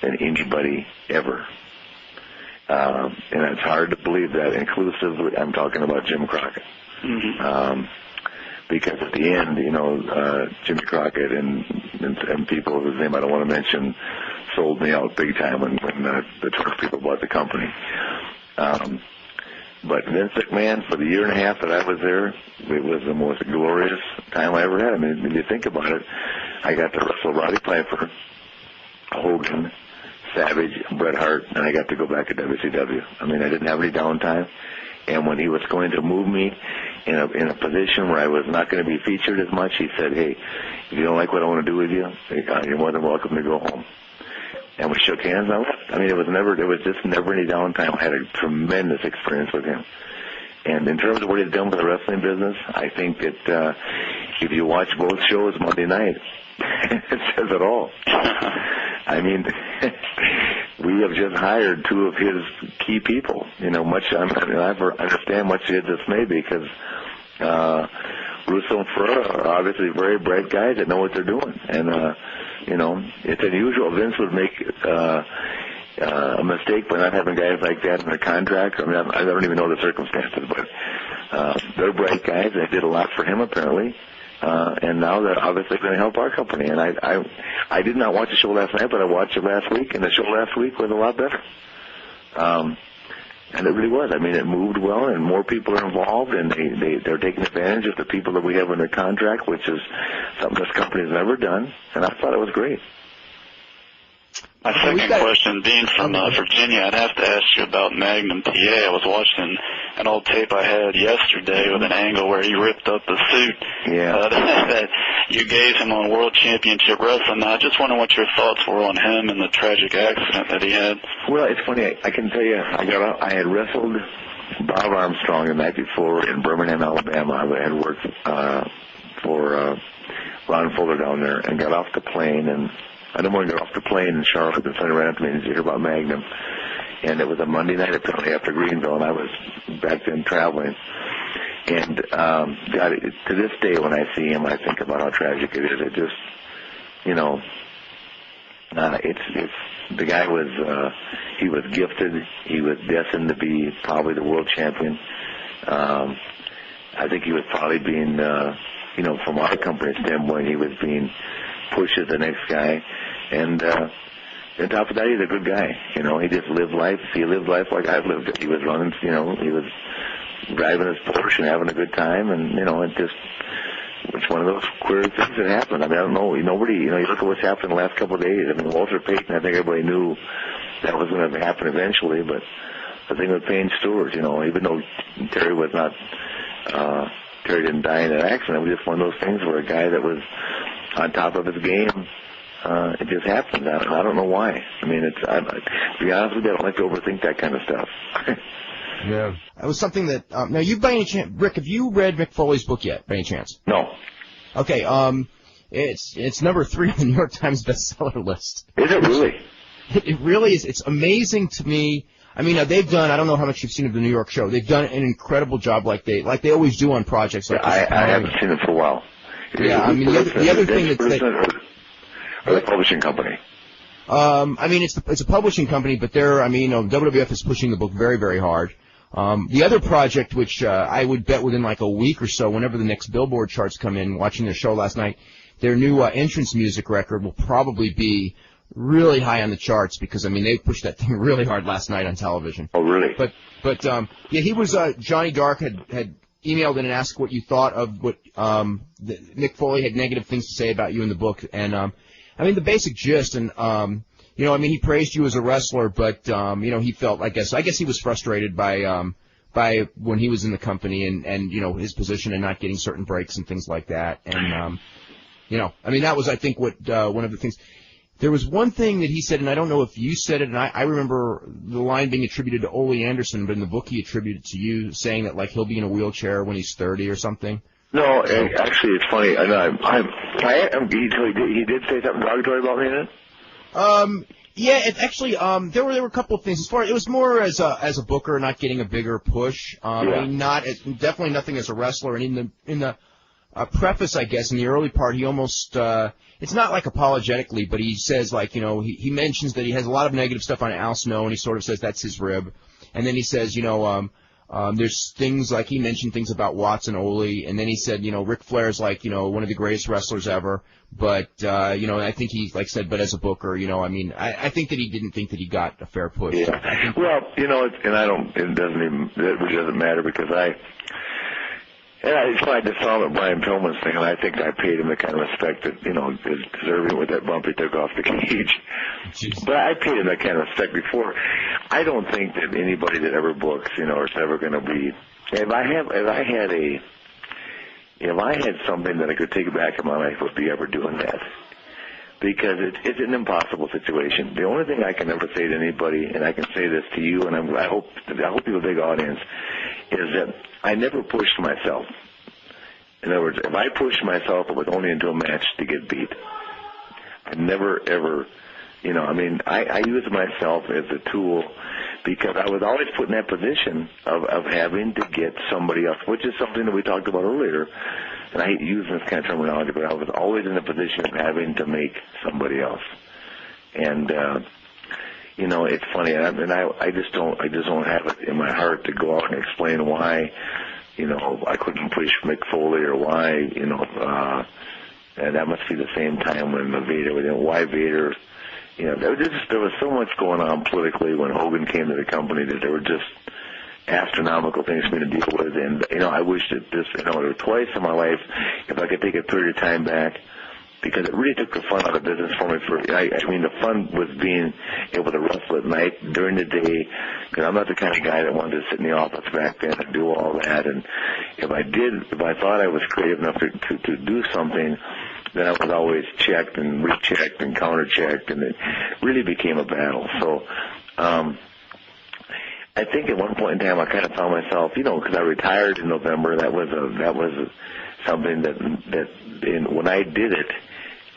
B: than anybody ever. And it's hard to believe that, inclusive, I'm talking about Jim Crockett. Mm-hmm. Because at the end, Jimmy Crockett and people whose name I don't want to mention sold me out big time when the Turk people bought the company. But Vince McMahon, for the year and a half that I was there, it was the most glorious time I ever had. I mean, if you think about it, I got to wrestle Roddy Piper, Hogan, Savage, Bret Hart, and I got to go back to WCW. I mean, I didn't have any downtime. And when he was going to move me in a position where I was not going to be featured as much, he said, hey, if you don't like what I want to do with you, you're more than welcome to go home. And we shook hands and I left. I mean, there was just never any downtime. I had a tremendous experience with him. And in terms of what he's done for the wrestling business, I think that if you watch both shows Monday night, it says it all. I mean, we have just hired two of his key people. I understand much of this may be because Russo and Ferrara are obviously very bright guys that know what they're doing. And, it's unusual. Vince would make a mistake by not having guys like that in their contract. I mean, I don't even know the circumstances, but they're bright guys. They did a lot for him, apparently. And now they're obviously going to help our company. And I did not watch the show last night, but I watched it last week, and the show last week was a lot better. And it really was. I mean, it moved well, and more people are involved, and they're taking advantage of the people that we have in their contract, which is something this company has never done, and I thought it was great.
G: My second question, being from Virginia, I'd have to ask you about Magnum TA. I was watching an old tape I had yesterday with an angle where he ripped up the suit that you gave him on World Championship Wrestling. I just wonder what your thoughts were on him and the tragic accident that he had.
B: Well, it's funny. I can tell you, I had wrestled Bob Armstrong the night before in Birmingham, Alabama. I had worked for Ron Fuller down there and got off the plane, and I didn't want to get off the plane in Charlotte, and somebody ran up to me and said, hear about Magnum. And it was a Monday night, apparently, after Greenville, and I was back then traveling. And, God, to this day, when I see him, I think about how tragic it is. It just, the guy was, he was gifted. He was destined to be probably the world champion. I think he was probably being, from our company's standpoint, he was being pushed as the next guy. And on top of that, he's a good guy. He just lived life. He lived life like I've lived it. He was running, he was driving his Porsche and having a good time. And, it's one of those queer things that happened. I mean, I don't know. Nobody, you look at what's happened the last couple of days. I mean, Walter Payton, I think everybody knew that was going to happen eventually. But the thing with Payne Stewart, even though Terry was not, Terry didn't die in an accident, it was just one of those things where a guy that was on top of his game, It just happens. I don't know why. I mean, to be honest with you, I don't like to overthink that kind of stuff.
A: Yeah. It was something that, now you by any chance, Rick, have you read Mick Foley's book yet, by any chance?
B: No.
A: Okay, it's number 3 on the New York Times bestseller list.
B: Is it really?
A: It really is. It's amazing to me. I mean, they've done, I don't know how much you've seen of the New York show. They've done an incredible job like they always do on projects like this.
B: I haven't seen it for a while.
A: Yeah, I mean, the other thing that's...
B: Or the publishing company?
A: I mean, it's a publishing company, but WWF is pushing the book very, very hard. The other project, which I would bet within like a week or so, whenever the next Billboard charts come in, watching their show last night, their new entrance music record will probably be really high on the charts because, I mean, they pushed that thing really hard last night on television.
B: Oh, really?
A: But yeah, he was, Johnny Dark had emailed in and asked what you thought of what Mick Foley had negative things to say about you in the book. And, I mean, the basic gist, and, he praised you as a wrestler, but, he felt, I guess he was frustrated by when he was in the company and his position and not getting certain breaks and things like that. And, that was, I think, what, one of the things. There was one thing that he said, and I don't know if you said it, and I remember the line being attributed to Ole Anderson, but in the book he attributed it to you, saying that, like, he'll be in a wheelchair when he's 30 or something.
B: No, actually, it's funny. He did say something derogatory about me in it?
A: Yeah, it actually, there were a couple of things. As far it was more as a booker, not getting a bigger push.
B: Yeah.
A: I mean, definitely nothing as a wrestler. And in the preface, I guess, in the early part, he almost, it's not like apologetically, but he says, like, he mentions that he has a lot of negative stuff on Al Snow, and he sort of says that's his rib. And then he says, there's things like he mentioned things about Watts and Ole, and then he said, Ric Flair's like, one of the greatest wrestlers ever. But, I think he said, but as a booker, I think that he didn't think that he got a fair push.
B: Yeah. Well, it really doesn't matter because it's why I just saw him at Brian Pillman's thing, and I think I paid him the kind of respect that, is deserving with that bump he took off the cage. Jeez. But I paid him that kind of respect before. I don't think that anybody that ever books, is ever going to be. If I had something that I could take back in my life, would be ever doing that. Because it's an impossible situation. The only thing I can ever say to anybody, and I can say this to you, and I hope you have a big audience, is that I never pushed myself. In other words, if I pushed myself, it was only into a match to get beat. I never, ever, I use myself as a tool because I was always put in that position of having to get somebody else, which is something that we talked about earlier. And I hate using this kind of terminology, but I was always in the position of having to make somebody else. And, it's funny, and I just don't have it in my heart to go out and explain why, I couldn't push Mick Foley or why, and that must be the same time when Vader, why Vader, there was so much going on politically when Hogan came to the company that there were just astronomical things for me to deal with, and, I wish that there were twice in my life, if I could take a period of time back, because it really took the fun out of business for me. The fun was being able to wrestle at night, during the day, because I'm not the kind of guy that wanted to sit in the office back then and do all that. And if I thought I was creative enough to do something, then I was always checked and rechecked and counter-checked, and it really became a battle. So, I think at one point in time I kind of found myself, because I retired in November. That was something that when I did it,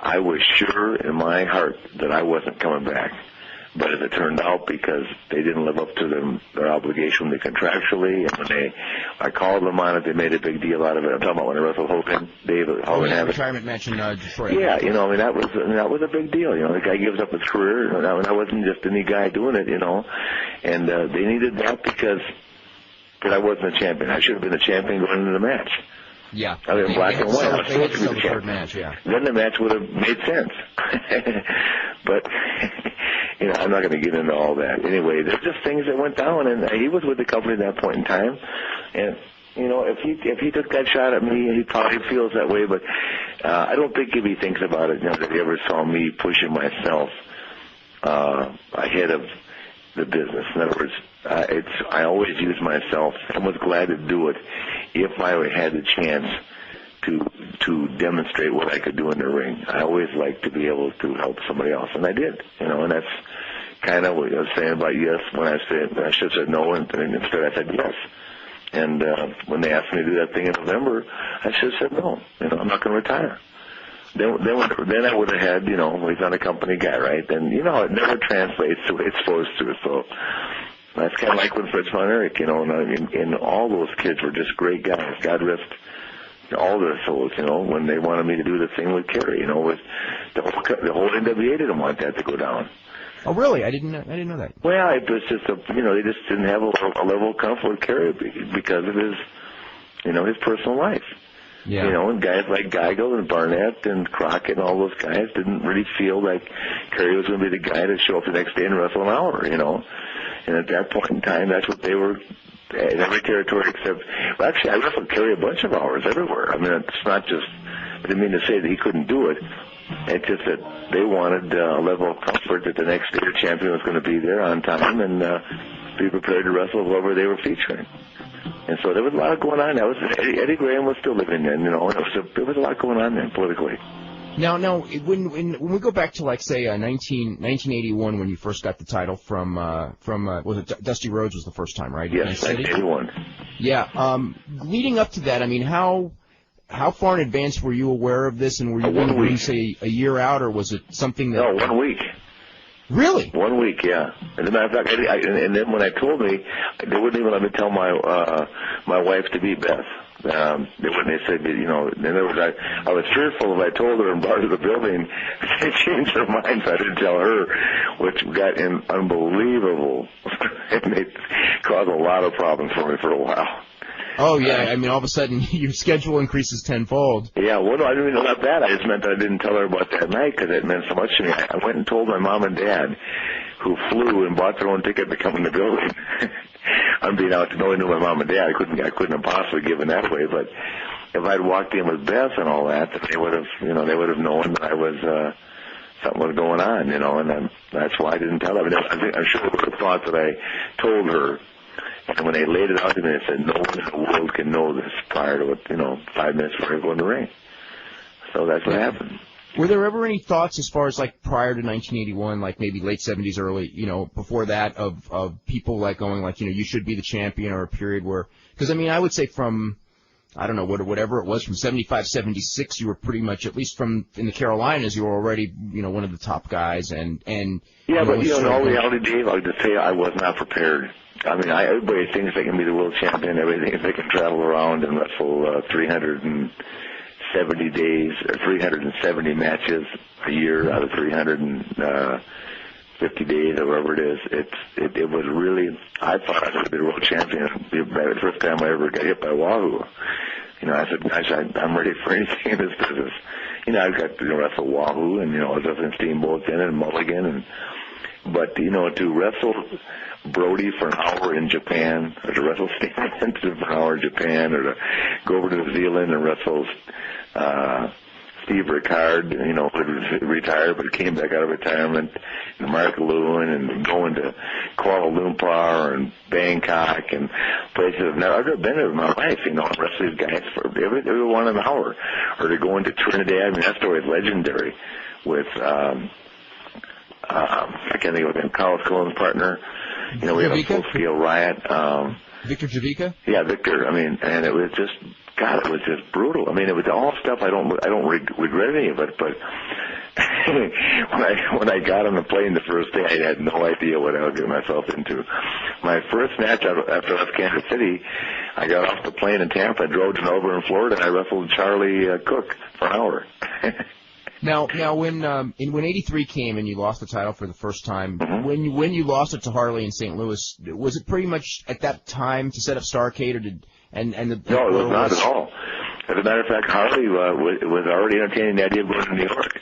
B: I was sure in my heart that I wasn't coming back. But as it turned out, because they didn't live up to their obligation contractually, and when I called them on it, they made a big deal out of it. I'm talking about when I wrestled Hogan,
A: retirement match in Detroit.
B: Yeah, that was a big deal. The guy gives up his career, and I wasn't just any guy doing it, and they needed that because I wasn't a champion. I should have been a champion going into the match.
A: Yeah.
B: I mean, black and white. I was supposed to be the champion.
A: Match, yeah.
B: Then the match would have made sense. But, I'm not going to get into all that. Anyway, there's just things that went down, and he was with the company at that point in time. And, if he took that shot at me, he probably feels that way, but I don't think if he thinks about it, that he ever saw me pushing myself ahead of the business. In other words, I always use myself. I was glad to do it if I had the chance to to demonstrate what I could do in the ring. I always liked to be able to help somebody else, and I did, and that's kind of what I was saying about yes when I said I should have said no, and instead I said yes. And when they asked me to do that thing in November, I should have said no. I'm not going to retire. Then I would have had, he's not a company guy, right? Then, it never translates to what it's supposed to. So that's kind of like with Fritz von Erich, and all those kids were just great guys. God rest all their souls, when they wanted me to do the thing with Kerry, with the whole NWA didn't want that to go down.
A: Oh, really? I didn't know that.
B: Well, it was just they just didn't have a level of comfort with Kerry because of his, his personal life.
A: Yeah.
B: And guys like Geigel and Barnett and Crockett and all those guys didn't really feel like Kerry was going to be the guy to show up the next day and wrestle an hour, And at that point in time, that's what they were in every territory except, well, actually, I wrestled Kerry a bunch of hours everywhere. I mean, it's not just, I didn't mean to say that he couldn't do it. It's just that they wanted a level of comfort that the next day the champion was going to be there on time and be prepared to wrestle whoever they were featuring. And so there was a lot going on. Eddie Graham was still living then, there was a lot going on then politically.
A: Now, when we go back to, like, say, 1981, when you first got the title from was it Dusty Rhodes was the first time, right?
B: Yes, 1981.
A: Yeah. Leading up to that, I mean, how far in advance were you aware of this, and were you going to say a year out, or was it something that?
B: No, 1 week.
A: Really?
B: 1 week, yeah. As a matter of fact, and then when I told me, they wouldn't even let me tell my wife to be Beth. They wouldn't. They said, in other words, I was fearful if I told her and brought her to the building, they changed their mind, so I didn't tell her, which got unbelievable. It caused a lot of problems for me for a while.
A: Oh, yeah. I mean, all of a sudden, your schedule increases tenfold.
B: Yeah, well, no, I didn't even know about that. I just meant that I didn't tell her about that night because it meant so much to me. I went and told my mom and dad, who flew and bought their own ticket to come in the building. Unbeknownst to knowing my mom and dad, I couldn't have possibly given that away. But if I'd walked in with Beth and all that, they would have, they would have known that I was something was going on, and that's why I didn't tell her. I mean, I'm sure they would have thought that I told her. And when they laid it out to me, they said, no one in the world can know this prior to 5 minutes before I go in the ring. So that's what happened.
A: Were there ever any thoughts as far as, like, prior to 1981, like maybe late 70s, early, before that, of people, like, going, like, you should be the champion, or a period where, because, I mean, I would say from, I don't know, whatever it was, from 75, 76, you were pretty much, at least in the Carolinas, you were already, one of the top guys, and.
B: Yeah, but, in all reality, Dave, I'll just say I was not prepared. I mean, everybody thinks they can be the world champion. Everybody thinks they can travel around and wrestle 370 days, or 370 matches a year out of 350 days, or whatever it is. It was really, I thought I would be the world champion the first time I ever got hit by Wahoo. I said, gosh, I'm ready for anything in this business. I got to wrestle Wahoo, and, I was wrestling Steamboat then and Mulligan, but, to wrestle Brody for an hour in Japan, or to wrestle Steamboat for an hour in Japan, or to go over to New Zealand and wrestle Steve Ricard, who was retired but came back out of retirement, and Mark Lewin, and going to Kuala Lumpur and Bangkok and places I've never been there in my life, and wrestle these guys for every 1 hour, or to go into Trinidad. I mean, that story is legendary with, I can't think of him, Carlos Colon's partner. We had a full-scale riot.
A: Victor Javica?
B: Yeah, Victor. I mean, and it was just, God, it was just brutal. I mean, it was all stuff I don't regret any of it, but when I got on the plane the first day, I had no idea what I was getting myself into. My first match after I left Kansas City, I got off the plane in Tampa, drove to Nova in Florida, and I wrestled Charlie Cook for an hour.
A: Now, when 83 came and you lost the title for the first time, when you lost it to Harley in St. Louis, was it pretty much at that time to set up Starrcade, or did no,
B: it was not at all. As a matter of fact, Harley was already entertaining the idea of going to New York.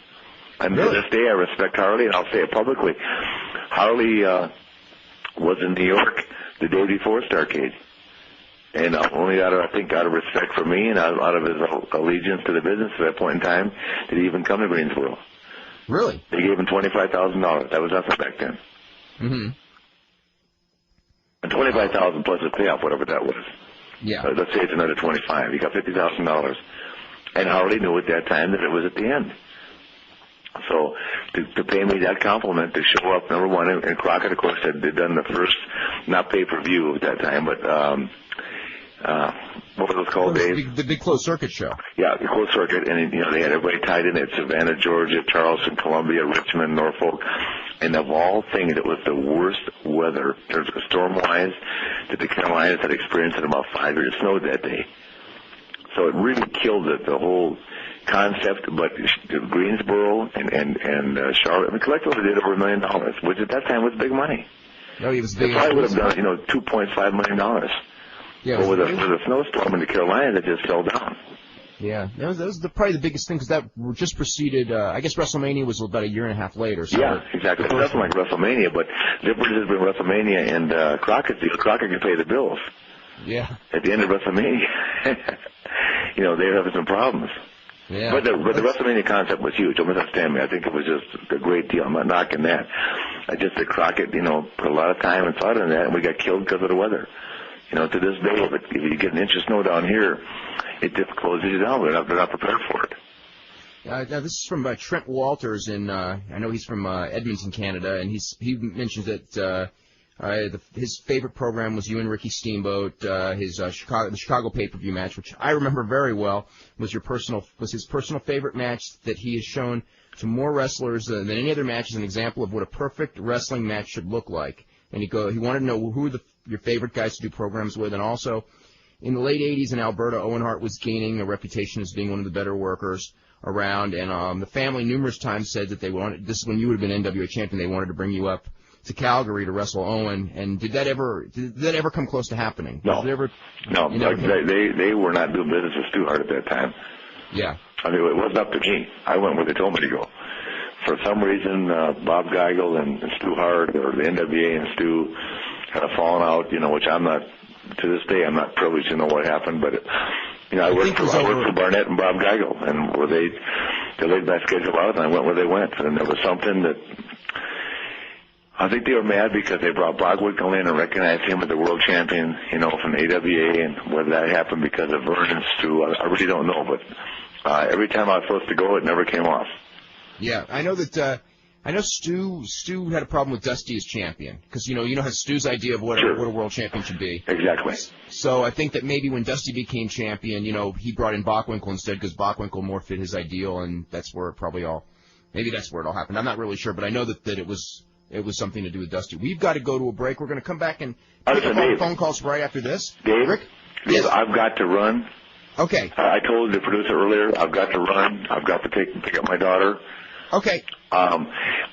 B: And to this day, I respect Harley, and I'll say it publicly. Harley was in New York the day before Starrcade. And only out of respect for me and out of his allegiance to the business at that point in time, did he even come to Greensboro.
A: Really?
B: They gave him $25,000. That was nothing back then.
A: Mm-hmm.
B: And $25,000 plus a payoff, whatever that was.
A: Yeah.
B: Let's say it's another $25,000. He got $50,000. and Harley knew at that time that it was at the end. So to pay me that compliment, to show up, number one, and Crockett, of course, had done the first, not pay-per-view at that time, but what was it called, Dave?
A: The big closed circuit show.
B: Yeah, the closed circuit, and they had everybody tied in at Savannah, Georgia, Charleston, Columbia, Richmond, Norfolk, and of all things, it was the worst weather, storm-wise, that the Carolinas had experienced in about 5 years. It snowed that day. So it really killed the whole concept, but Greensboro and Charlotte, I mean, collectively did over $1 million, which at that time was big money.
A: No, he was big.
B: They probably would have done, $2.5 million.
A: Yeah,
B: but with a snowstorm in the Carolinas, it just fell down.
A: Yeah, that was probably the biggest thing, because that just preceded, I guess WrestleMania was about a year and a half later. So
B: yeah, exactly. It's nothing like WrestleMania, but the difference between WrestleMania and Crockett's deal, Crockett can pay the bills.
A: Yeah.
B: At the end of WrestleMania, they were having some problems.
A: Yeah.
B: But the WrestleMania concept was huge. Don't misunderstand me. I think it was just a great deal. I'm not knocking that. I just that Crockett, put a lot of time and thought in that, and we got killed because of the weather. To this day, if you get an inch of snow down here, it just closes you down. They're not prepared for it.
A: Now this is from Trent Walters, and I know he's from Edmonton, Canada, and he mentions that his favorite program was you and Ricky Steamboat. The Chicago pay-per-view match, which I remember very well, was his personal favorite match that he has shown to more wrestlers than any other match as an example of what a perfect wrestling match should look like. And he wanted to know who your favorite guys to do programs with, and also in the late 80s in Alberta, Owen Hart was gaining a reputation as being one of the better workers around, and the family numerous times said that this is when you would have been NWA champion, they wanted to bring you up to Calgary to wrestle Owen, and did that ever come close to happening?
B: No. They were not doing business with Stu Hart at that time.
A: Yeah.
B: I mean, it wasn't up to me. I went where they told me to go. For some reason, Bob Geigel and Stu Hart, or the NWA and Stu, had a falling out, which I'm not, to this day, I'm not privileged to know what happened, but, I worked for Barnett and Bob Geigel, and they laid my schedule out, and I went where they went, and there was something that, I think they were mad because they brought Bob Wickle in and recognized him as the world champion, from the AWA, and whether that happened because of Vern and Stu, I really don't know, but every time I was supposed to go, it never came off.
A: Yeah, I know that. I know Stu had a problem with Dusty as champion, because how Stu's idea of what a world champion should be.
B: Exactly.
A: So I think that maybe when Dusty became champion, he brought in Bockwinkel instead, because Bockwinkel more fit his ideal, and that's where it all happened. I'm not really sure, but I know that it was something to do with Dusty. We've got to go to a break. We're going to come back and take up phone calls right after this.
B: Dave,
A: Rick?
B: Yes. I've got to run.
A: Okay.
B: I told the producer earlier, I've got to run. I've got to pick up my daughter.
A: Okay.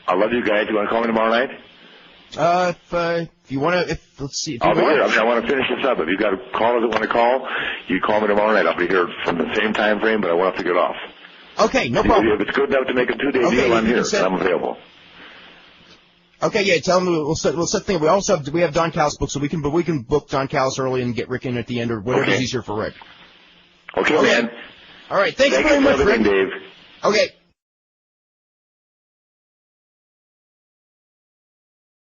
B: I love you guys. You want to call me tomorrow night?
A: If you want to, let's see.
B: I'll be here. I want to finish this up. If you've got callers that want to call, you call me tomorrow night. I'll be here from the same time frame, but I won't have to get off.
A: Okay, no problem.
B: If it's good enough to make a 2-day deal, I'm here. I'm available.
A: Okay, yeah. Tell them we'll set things. We have Don Callis booked, so we can book Don Callis early and get Rick in at the end, or whatever's easier for Rick.
B: Okay, man.
A: All right. Thanks very much, Rick.
B: Dave.
A: Okay.